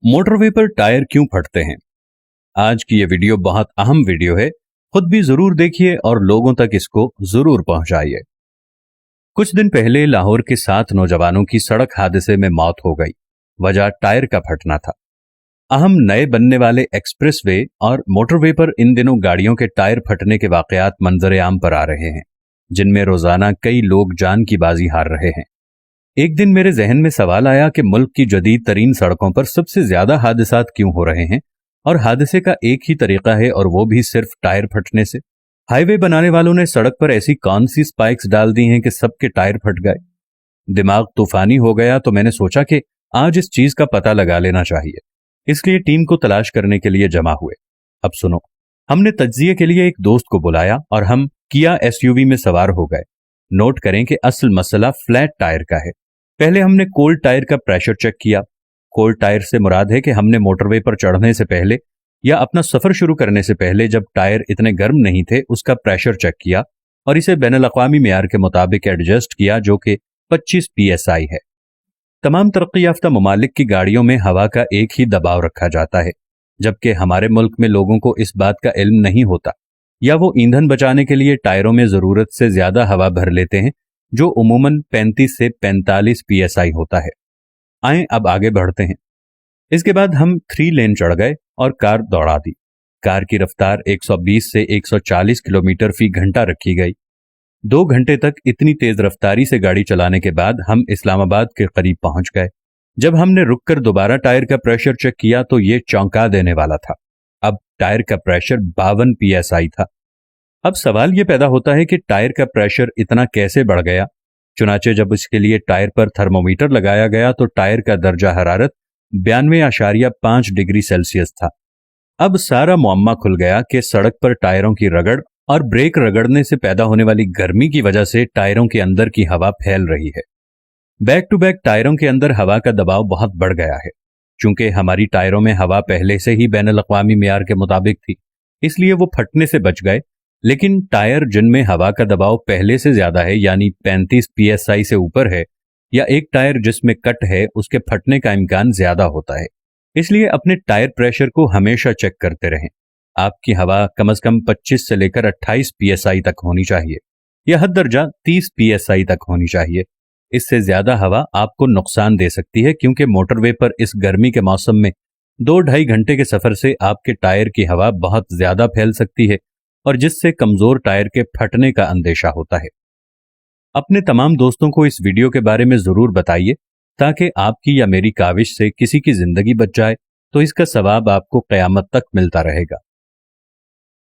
Motorway पर tyre क्यों फटते हैं? आज की ये वीडियो बहुत अहम वीडियो है। खुद भी जरूर देखिए और लोगों तक इसको जरूर पहुंचाइए। कुछ दिन पहले लाहौर के 7 नौजवानों की सड़क हादसे में मौत हो गई। वजह टायर का फटना था। अहम नए बनने वाले एक्सप्रेसवे और मोटरवे पर इन दिनों गाड़ियों के टायर फटने के वाकयात मंजर आम पर आ रहे हैं, जिनमें रोजाना कई लोग जान की बाजी हार रहे हैं। एक दिन मेरे जहन में सवाल आया कि मुल्क की जदीद तरीन सड़कों पर सबसे ज्यादा हादसात क्यों हो रहे हैं, और हादसे का एक ही तरीका है, और वो भी सिर्फ टायर फटने से। हाईवे बनाने वालों ने सड़क पर ऐसी कौन सी स्पाइक्स डाल दी हैं कि सबके टायर फट गए। दिमाग तूफानी हो गया तो मैंने सोचा कि आज इस चीज का पता लगा लेना चाहिए। इसलिए टीम को तलाश करने के लिए जमा हुए। अब सुनो, हमने तज्जिये के लिए एक दोस्त को बुलाया और हम किया एसयूवी में सवार हो गए। नोट करें कि असल मसला फ्लैट टायर का है। पहले हमने कोल्ड टायर का प्रेशर चेक किया। कोल्ड टायर से मुराद है कि हमने मोटरवे पर चढ़ने से पहले या अपना सफर शुरू करने से पहले, जब टायर इतने गर्म नहीं थे, उसका प्रेशर चेक किया और इसे बैनुल-अक़वामी मेयार के मुताबिक एडजस्ट किया, जो कि 25 PSI है। तमाम तरक्की याफ्ता ममालिक की गाड़ियों में हवा का एक ही दबाव रखा जाता है, जबकि हमारे मुल्क में लोगों को इस बात का इल्म नहीं होता, या वो ईंधन बचाने के लिए टायरों में जरूरत से ज्यादा हवा भर लेते हैं, जो उमूमन 35 से 45 PSI होता है। आएं अब आगे बढ़ते हैं। इसके बाद हम 3 लेन चढ़ गए और कार दौड़ा दी। कार की रफ्तार 120 से 140 किलोमीटर फी घंटा रखी गई। 2 घंटे तक इतनी तेज रफ्तारी से गाड़ी चलाने के बाद हम इस्लामाबाद के करीब पहुंच गए। जब हमने रुककर दोबारा टायर का प्रेशर चेक किया तो ये चौंका देने वाला था। अब टायर का प्रेशर 52 PSI था। अब सवाल ये पैदा होता है कि टायर का प्रेशर इतना कैसे बढ़ गया। चुनाचे जब इसके लिए टायर पर थर्मोमीटर लगाया गया तो टायर का दर्जा हरारत 92.5 डिग्री सेल्सियस था। अब सारा मुअम्मा खुल गया कि सड़क पर टायरों की रगड़ और ब्रेक रगड़ने से पैदा होने वाली गर्मी की वजह से टायरों के अंदर की हवा फैल रही है। बैक टू बैक टायरों के अंदर हवा का दबाव बहुत बढ़ गया है। चूंकि हमारी टायरों में हवा पहले से ही बैनुल-अक़वामी मेयार के मुताबिक थी, इसलिए वो फटने से बच गए। लेकिन टायर जिनमें हवा का दबाव पहले से ज्यादा है, यानी 35 PSI से ऊपर है, या एक टायर जिसमें कट है, उसके फटने का इम्कान ज्यादा होता है। इसलिए अपने टायर प्रेशर को हमेशा चेक करते रहें। आपकी हवा कम से कम 25 से लेकर 28 PSI तक होनी चाहिए, या हद दर्जा 30 PSI तक होनी चाहिए। इससे ज्यादा हवा आपको नुकसान दे सकती है, क्योंकि मोटरवे पर इस गर्मी के मौसम में 2-2.5 घंटे के सफर से आपके टायर की हवा बहुत ज्यादा फैल सकती है, और जिससे कमजोर टायर के फटने का अंदेशा होता है। अपने तमाम दोस्तों को इस वीडियो के बारे में जरूर बताइए, ताकि आपकी या मेरी काविश से किसी की जिंदगी बच जाए तो इसका सवाब आपको क़यामत तक मिलता रहेगा।